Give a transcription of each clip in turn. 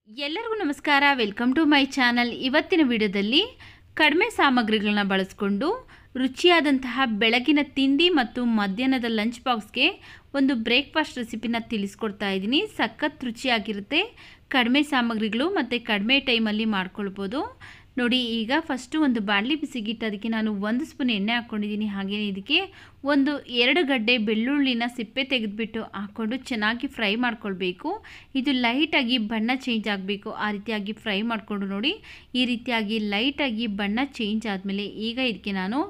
ಎಲ್ಲರಿಗೂ ನಮಸ್ಕಾರ. Welcome to my channel. ಇವತ್ತಿನ ವಿಡಿಯೋದಲ್ಲಿ ಕಡಿಮೆ ಸಾಮಗ್ರಿಗಳನ್ನ ಬಳಸಿಕೊಂಡು ರುಚಿಯಾದಂತಹ ಬೆಳಗಿನ ತಿಂಡಿ ಮತ್ತು ಮಧ್ಯಾಹ್ನದ ಲಂಚ್ ಬಾಕ್ಸ್ಗೆ ಒಂದು ಬ್ರೇಕ್ಫಾಸ್ಟ್ ರೆಸಿಪಿನ ತಿಳಿಸ್ಕೊಡ್ತಾ ಇದ್ದೀನಿ. ಸಖತ್ ರುಚಿಯಾಗಿರುತ್ತೆ. ಕಡಿಮೆ ಸಾಮಗ್ರಿಗಳು ಮತ್ತು ಕಡಿಮೆ ಟೈಮಲ್ಲಿ ಮಾಡ್ಕೊಳ್ಬೋದು. ನೋಡಿ, ಈಗ ಫಸ್ಟು ಒಂದು ಬಾಣಲಿ ಬಿಸಿಗಿಟ್ಟು ಅದಕ್ಕೆ ನಾನು 1 ಸ್ಪೂನ್ ಎಣ್ಣೆ ಹಾಕ್ಕೊಂಡಿದ್ದೀನಿ. ಹಾಗೆಯೇ ಇದಕ್ಕೆ 2 ಗಡ್ಡೆ ಬೆಳ್ಳುಳ್ಳಿನ ಸಿಪ್ಪೆ ತೆಗೆದುಬಿಟ್ಟು ಹಾಕ್ಕೊಂಡು ಚೆನ್ನಾಗಿ ಫ್ರೈ ಮಾಡ್ಕೊಳ್ಬೇಕು. ಇದು ಲೈಟಾಗಿ ಬಣ್ಣ ಚೇಂಜ್ ಆಗಬೇಕು. ಆ ರೀತಿಯಾಗಿ ಫ್ರೈ ಮಾಡಿಕೊಂಡು ನೋಡಿ, ಈ ರೀತಿಯಾಗಿ ಲೈಟಾಗಿ ಬಣ್ಣ ಚೇಂಜ್ ಆದಮೇಲೆ ಈಗ ಇದಕ್ಕೆ ನಾನು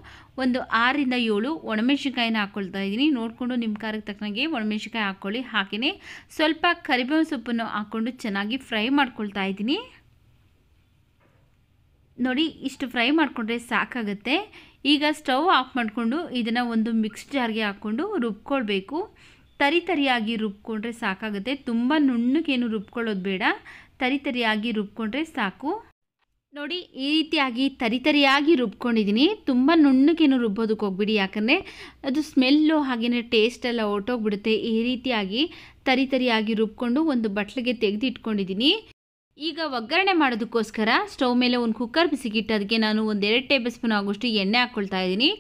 ಒಂದು 6 ರಿಂದ 7 ಒಣಮೆಣಸಿನ್ಕಾಯಿನ ಹಾಕ್ಕೊಳ್ತಾ ಇದ್ದೀನಿ. ನೋಡಿಕೊಂಡು ನಿಮ್ಮ ಖಾರಕ್ಕೆ ತಕ್ಕನಾಗೆ ಒಣಮೆಣಸಿನ್ಕಾಯಿ ಹಾಕ್ಕೊಳ್ಳಿ. ಹಾಗೆಯೇ ಸ್ವಲ್ಪ ಕರಿಬೇವಿನ ಸೊಪ್ಪನ್ನು ಹಾಕ್ಕೊಂಡು ಚೆನ್ನಾಗಿ ಫ್ರೈ ಮಾಡ್ಕೊಳ್ತಾ ಇದ್ದೀನಿ. ನೋಡಿ, ಇಷ್ಟು ಫ್ರೈ ಮಾಡಿಕೊಂಡ್ರೆ ಸಾಕಾಗುತ್ತೆ. ಈಗ ಸ್ಟವ್ ಆಫ್ ಮಾಡಿಕೊಂಡು ಇದನ್ನು ಒಂದು ಮಿಕ್ಸ್ ಜಾರ್ಗೆ ಹಾಕ್ಕೊಂಡು ರುಬ್ಕೊಳ್ಬೇಕು. ತರಿಯಾಗಿ ರುಬ್ಕೊಂಡ್ರೆ ಸಾಕಾಗುತ್ತೆ. ತುಂಬ ನುಣ್ಣಗೇನು ರುಬ್ಕೊಳ್ಳೋದು ಬೇಡ, ತರಿಯಾಗಿ ರುಬ್ಕೊಂಡ್ರೆ ಸಾಕು. ನೋಡಿ, ಈ ರೀತಿಯಾಗಿ ತರಿಯಾಗಿ ರುಬ್ಕೊಂಡಿದ್ದೀನಿ. ತುಂಬ ನುಣ್ಣಗೇನು ರುಬ್ಬೋದಕ್ಕೆ ಹೋಗ್ಬಿಡಿ, ಯಾಕಂದರೆ ಅದು ಸ್ಮೆಲ್ಲು ಹಾಗೆಯೇ ಟೇಸ್ಟ್ ಎಲ್ಲ ಹೊರಟೋಗ್ಬಿಡುತ್ತೆ. ಈ ರೀತಿಯಾಗಿ ತರಿಯಾಗಿ ರುಬ್ಕೊಂಡು ಒಂದು ಬಟ್ಲಿಗೆ ತೆಗೆದು ಇಟ್ಕೊಂಡಿದ್ದೀನಿ. ಈಗ ಒಗ್ಗರಣೆ ಮಾಡೋದಕ್ಕೋಸ್ಕರ ಸ್ಟವ್ ಮೇಲೆ ಒಂದು ಕುಕ್ಕರ್ ಬಿಸಿಗಿಟ್ಟು ಅದಕ್ಕೆ ನಾನು 2 ಟೇಬಲ್ ಸ್ಪೂನ್ ಆಗೋಷ್ಟು ಎಣ್ಣೆ ಹಾಕ್ಕೊಳ್ತಾ ಇದ್ದೀನಿ.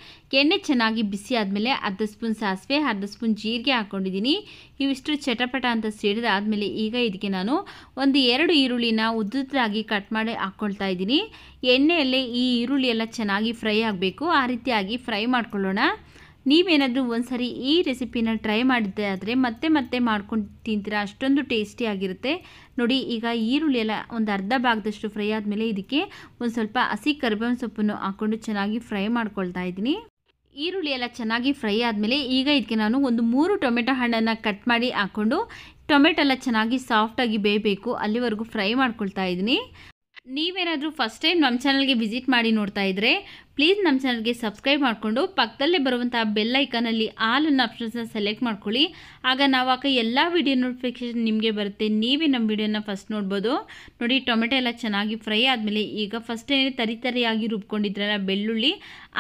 ಎಣ್ಣೆ ಚೆನ್ನಾಗಿ ಬಿಸಿ ಆದಮೇಲೆ ಅರ್ಧ ಸ್ಪೂನ್ ಸಾಸಿವೆ, ಅರ್ಧ ಸ್ಪೂನ್ ಜೀರಿಗೆ ಹಾಕ್ಕೊಂಡಿದ್ದೀನಿ. ಇವಿಷ್ಟು ಚಟಪಟ ಅಂತ ಸಿಡಿದಾದಮೇಲೆ ಈಗ ಇದಕ್ಕೆ ನಾನು 2 ಈರುಳ್ಳಿನ ಉದ್ದುದ್ದಾಗಿ ಕಟ್ ಮಾಡಿ ಹಾಕ್ಕೊಳ್ತಾ ಇದ್ದೀನಿ. ಎಣ್ಣೆಯಲ್ಲೇ ಈ ಈರುಳ್ಳಿ ಎಲ್ಲ ಚೆನ್ನಾಗಿ ಫ್ರೈ ಆಗಬೇಕು. ಆ ರೀತಿಯಾಗಿ ಫ್ರೈ ಮಾಡ್ಕೊಳ್ಳೋಣ. ನೀವೇನಾದರೂ ಒಂದ್ಸರಿ ಈ ರೆಸಿಪಿನ ಟ್ರೈ ಮಾಡಿದ್ದೆ ಆದರೆ ಮತ್ತೆ ಮಾಡ್ಕೊಂಡು ತಿಂತೀರಾ, ಅಷ್ಟೊಂದು ಟೇಸ್ಟಿಯಾಗಿರುತ್ತೆ. ನೋಡಿ, ಈಗ ಈರುಳ್ಳಿ ಎಲ್ಲ ಒಂದು ಅರ್ಧ ಭಾಗದಷ್ಟು ಫ್ರೈ ಆದಮೇಲೆ ಇದಕ್ಕೆ ಒಂದು ಸ್ವಲ್ಪ ಹಸಿ ಕರಿಬೇವಿನ ಸೊಪ್ಪನ್ನು ಹಾಕ್ಕೊಂಡು ಚೆನ್ನಾಗಿ ಫ್ರೈ ಮಾಡ್ಕೊಳ್ತಾ ಇದ್ದೀನಿ. ಈರುಳ್ಳಿ ಎಲ್ಲ ಚೆನ್ನಾಗಿ ಫ್ರೈ ಆದಮೇಲೆ ಈಗ ಇದಕ್ಕೆ ನಾನು ಒಂದು 3 ಟೊಮೆಟೊ ಹಣ್ಣನ್ನು ಕಟ್ ಮಾಡಿ ಹಾಕ್ಕೊಂಡು ಟೊಮೆಟೊ ಎಲ್ಲ ಚೆನ್ನಾಗಿ ಸಾಫ್ಟಾಗಿ ಬೇಯಬೇಕು, ಅಲ್ಲಿವರೆಗೂ ಫ್ರೈ ಮಾಡ್ಕೊಳ್ತಾ ಇದ್ದೀನಿ. ನೀವೇನಾದರೂ ಫಸ್ಟ್ ಟೈಮ್ ನಮ್ಮ ಚಾನಲ್ಗೆ ವಿಸಿಟ್ ಮಾಡಿ ನೋಡ್ತಾ ಇದ್ದರೆ ಪ್ಲೀಸ್ ನಮ್ಮ ಚಾನಲ್ಗೆ ಸಬ್ಸ್ಕ್ರೈಬ್ ಮಾಡಿಕೊಂಡು ಪಕ್ಕದಲ್ಲೇ ಬರುವಂಥ ಬೆಲ್ ಐಕನಲ್ಲಿ ಆಲ್ ಅನ್ನೋ ಆಪ್ಷನ್ಸ್ನ ಸೆಲೆಕ್ಟ್ ಮಾಡ್ಕೊಳ್ಳಿ. ಆಗ ನಾವು ಹಾಕೋ ಎಲ್ಲ ವೀಡಿಯೋ ನೋಟಿಫಿಕೇಷನ್ ನಿಮಗೆ ಬರುತ್ತೆ. ನೀವೇ ನಮ್ಮ ವೀಡಿಯೋನ ಫಸ್ಟ್ ನೋಡ್ಬೋದು. ನೋಡಿ, ಟೊಮೆಟೊ ಎಲ್ಲ ಚೆನ್ನಾಗಿ ಫ್ರೈ ಆದಮೇಲೆ ಈಗ ಫಸ್ಟೇ ತರಿಯಾಗಿ ರುಬ್ಕೊಂಡಿದ್ರಲ್ಲ ಬೆಳ್ಳುಳ್ಳಿ,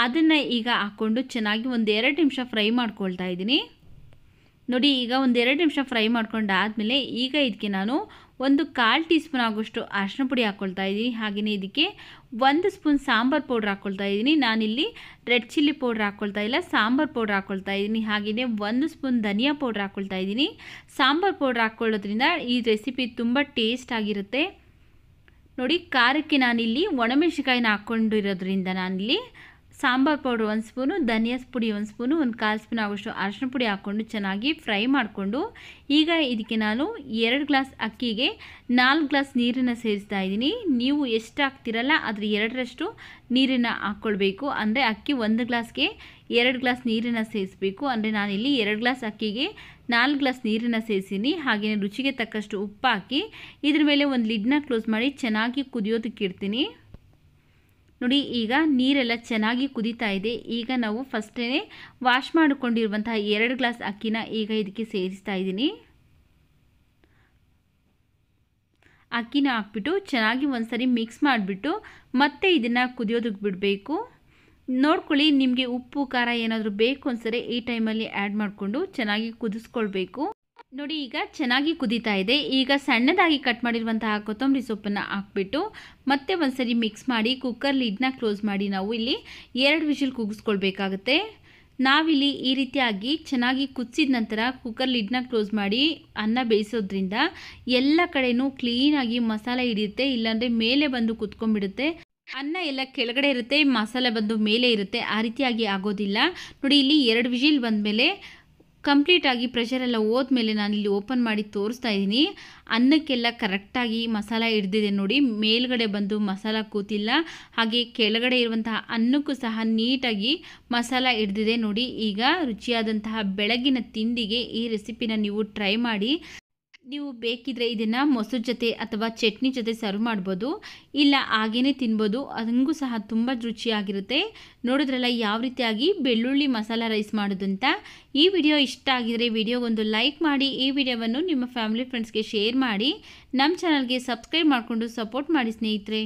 ಅದನ್ನು ಈಗ ಹಾಕ್ಕೊಂಡು ಚೆನ್ನಾಗಿ 2 ನಿಮಿಷ ಫ್ರೈ ಮಾಡ್ಕೊಳ್ತಾ ಇದ್ದೀನಿ. ನೋಡಿ, ಈಗ 2 ನಿಮಿಷ ಫ್ರೈ ಮಾಡ್ಕೊಂಡಾದಮೇಲೆ ಈಗ ಇದಕ್ಕೆ ನಾನು 1/4 ಟೀ ಸ್ಪೂನ್ ಆಗೋಷ್ಟು ಅರಿಶಿನ ಪುಡಿ ಹಾಕ್ಕೊಳ್ತಾ ಇದ್ದೀನಿ. ಹಾಗೆಯೇ ಇದಕ್ಕೆ 1 ಸ್ಪೂನ್ ಸಾಂಬಾರು ಪೌಡ್ರ್ ಹಾಕ್ಕೊಳ್ತಾ ಇದ್ದೀನಿ. ನಾನಿಲ್ಲಿ ರೆಡ್ ಚಿಲ್ಲಿ ಪೌಡ್ರ್ ಹಾಕ್ಕೊಳ್ತಾ ಇಲ್ಲ, ಸಾಂಬಾರು ಪೌಡ್ರ್ ಹಾಕ್ಕೊಳ್ತಾ ಇದ್ದೀನಿ. ಹಾಗೆಯೇ 1 ಸ್ಪೂನ್ ಧನಿಯಾ ಪೌಡ್ರ್ ಹಾಕ್ಕೊಳ್ತಾ ಇದ್ದೀನಿ. ಸಾಂಬಾರು ಪೌಡ್ರ್ ಹಾಕ್ಕೊಳ್ಳೋದ್ರಿಂದ ಈ ರೆಸಿಪಿ ತುಂಬ ಟೇಸ್ಟ್ ಆಗಿರುತ್ತೆ. ನೋಡಿ, ಖಾರಕ್ಕೆ ನಾನಿಲ್ಲಿ ಒಣಮೆಣಸಿನ್ಕಾಯಿನ ಹಾಕ್ಕೊಂಡಿರೋದ್ರಿಂದ ನಾನಿಲ್ಲಿ ಸಾಂಬಾರು ಪೌಡ್ರ್ 1 ಸ್ಪೂನು, ಧನಿಯಾ ಪುಡಿ 1 ಸ್ಪೂನು, 1/4 ಸ್ಪೂನ್ ಆಗೋಷ್ಟು ಅರಿಶಿನ ಪುಡಿ ಹಾಕ್ಕೊಂಡು ಚೆನ್ನಾಗಿ ಫ್ರೈ ಮಾಡಿಕೊಂಡು ಈಗ ಇದಕ್ಕೆ ನಾನು 2 ಗ್ಲಾಸ್ ಅಕ್ಕಿಗೆ 4 ಗ್ಲಾಸ್ ನೀರನ್ನು ಸೇರಿಸ್ತಾ ಇದ್ದೀನಿ. ನೀವು ಎಷ್ಟು ಹಾಕ್ತಿರಲ್ಲ ಅದ್ರ 2ರಷ್ಟು ನೀರನ್ನು ಹಾಕ್ಕೊಳ್ಬೇಕು. ಅಂದರೆ ಅಕ್ಕಿ 1 ಗ್ಲಾಸ್ಗೆ 2 ಗ್ಲಾಸ್ ನೀರನ್ನು ಸೇರಿಸಬೇಕು. ಅಂದರೆ ನಾನಿಲ್ಲಿ 2 ಗ್ಲಾಸ್ ಅಕ್ಕಿಗೆ 4 ಗ್ಲಾಸ್ ನೀರನ್ನು ಸೇರಿಸಿನಿ. ಹಾಗೆಯೇ ರುಚಿಗೆ ತಕ್ಕಷ್ಟು ಉಪ್ಪು ಹಾಕಿ ಇದ್ರ ಮೇಲೆ ಒಂದು ಲಿಡ್ನ ಕ್ಲೋಸ್ ಮಾಡಿ ಚೆನ್ನಾಗಿ ಕುದಿಯೋದಕ್ಕೆ ಇಡ್ತೀನಿ. ನೋಡಿ, ಈಗ ನೀರೆಲ್ಲ ಚೆನ್ನಾಗಿ ಕುದೀತಾ ಇದೆ. ಈಗ ನಾವು ಫಸ್ಟೇ ವಾಶ್ ಮಾಡಿಕೊಂಡಿರುವಂತಹ 2 ಗ್ಲಾಸ್ ಅಕ್ಕಿನ ಈಗ ಇದಕ್ಕೆ ಸೇರಿಸ್ತಾ ಇದ್ದೀನಿ. ಅಕ್ಕಿನ ಹಾಕ್ಬಿಟ್ಟು ಚೆನ್ನಾಗಿ ಒಂದ್ಸರಿ ಮಿಕ್ಸ್ ಮಾಡಿಬಿಟ್ಟು ಮತ್ತೆ ಇದನ್ನು ಕುದಿಯೋದಕ್ಕೆ ಬಿಡಬೇಕು. ನೋಡ್ಕೊಳ್ಳಿ, ನಿಮಗೆ ಉಪ್ಪು ಖಾರ ಏನಾದರೂ ಬೇಕು ಅನ್ಸರೆ ಈ ಟೈಮಲ್ಲಿ ಆ್ಯಡ್ ಮಾಡಿಕೊಂಡು ಚೆನ್ನಾಗಿ ಕುದಿಸ್ಕೊಳ್ಬೇಕು. ನೋಡಿ, ಈಗ ಚೆನ್ನಾಗಿ ಕುದೀತಾ ಇದೆ. ಈಗ ಸಣ್ಣದಾಗಿ ಕಟ್ ಮಾಡಿರುವಂತಹ ಕೊತ್ತಂಬರಿ ಸೊಪ್ಪನ್ನು ಹಾಕ್ಬಿಟ್ಟು ಮತ್ತೆ ಒಂದ್ಸರಿ ಮಿಕ್ಸ್ ಮಾಡಿ ಕುಕ್ಕರ್ ಲಿಡ್ನ ಕ್ಲೋಸ್ ಮಾಡಿ ನಾವು ಇಲ್ಲಿ 2 ವಿಷಿಲ್ ಕೂಗಿಸ್ಕೊಳ್ಬೇಕಾಗುತ್ತೆ. ನಾವಿಲ್ಲಿ ಈ ರೀತಿಯಾಗಿ ಚೆನ್ನಾಗಿ ಕುದಿಸಿದ ನಂತರ ಕುಕ್ಕರ್ ಲಿಡ್ನ ಕ್ಲೋಸ್ ಮಾಡಿ ಅನ್ನ ಬೇಯಿಸೋದ್ರಿಂದ ಎಲ್ಲ ಕಡೆನೂ ಕ್ಲೀನಾಗಿ ಮಸಾಲೆ ಹಿಡಿಯುತ್ತೆ. ಇಲ್ಲಾಂದರೆ ಮೇಲೆ ಬಂದು ಕುತ್ಕೊಂಡ್ಬಿಡುತ್ತೆ. ಅನ್ನ ಎಲ್ಲ ಕೆಳಗಡೆ ಇರುತ್ತೆ, ಮಸಾಲೆ ಬಂದು ಮೇಲೆ ಇರುತ್ತೆ. ಆ ರೀತಿಯಾಗಿ ಆಗೋದಿಲ್ಲ. ನೋಡಿ, ಇಲ್ಲಿ 2 ವಿಷಿಲ್ ಬಂದಮೇಲೆ ಕಂಪ್ಲೀಟಾಗಿ ಪ್ರೆಷರೆಲ್ಲ ಹೋದ್ಮೇಲೆ ನಾನಿಲ್ಲಿ ಓಪನ್ ಮಾಡಿ ತೋರಿಸ್ತಾ ಇದ್ದೀನಿ. ಅನ್ನಕ್ಕೆಲ್ಲ ಕರೆಕ್ಟಾಗಿ ಮಸಾಲ ಹಿಡ್ದಿದೆ. ನೋಡಿ, ಮೇಲ್ಗಡೆ ಬಂದು ಮಸಾಲ ಕೂತಿಲ್ಲ, ಹಾಗೆ ಕೆಳಗಡೆ ಇರುವಂತಹ ಅನ್ನಕ್ಕೂ ಸಹ ನೀಟಾಗಿ ಮಸಾಲ ಹಿಡ್ದಿದೆ. ನೋಡಿ, ಈಗ ರುಚಿಯಾದಂತಹ ಬೆಳಗಿನ ತಿಂಡಿಗೆ ಈ ರೆಸಿಪಿನ ನೀವು ಟ್ರೈ ಮಾಡಿ. ನೀವು ಬೇಕಿದ್ರೆ ಇದನ್ನು ಮೊಸರು ಜೊತೆ ಅಥವಾ ಚಟ್ನಿ ಜೊತೆ ಸರ್ವ್ ಮಾಡ್ಬೋದು, ಇಲ್ಲ ಹಾಗೇ ತಿನ್ಬೋದು. ಹಂಗೂ ಸಹ ತುಂಬ ರುಚಿಯಾಗಿರುತ್ತೆ. ನೋಡಿದ್ರಲ್ಲ ಯಾವ ರೀತಿಯಾಗಿ ಬೆಳ್ಳುಳ್ಳಿ ಮಸಾಲ ರೈಸ್ ಮಾಡೋದು ಅಂತ. ಈ ವಿಡಿಯೋ ಇಷ್ಟ ಆಗಿದರೆ ವಿಡಿಯೋಗೊಂದು ಲೈಕ್ ಮಾಡಿ, ಈ ವಿಡಿಯೋವನ್ನು ನಿಮ್ಮ ಫ್ಯಾಮಿಲಿ ಫ್ರೆಂಡ್ಸ್ಗೆ ಶೇರ್ ಮಾಡಿ, ನಮ್ಮ ಚಾನಲ್ಗೆ ಸಬ್ಸ್ಕ್ರೈಬ್ ಮಾಡಿಕೊಂಡು ಸಪೋರ್ಟ್ ಮಾಡಿ ಸ್ನೇಹಿತರೆ.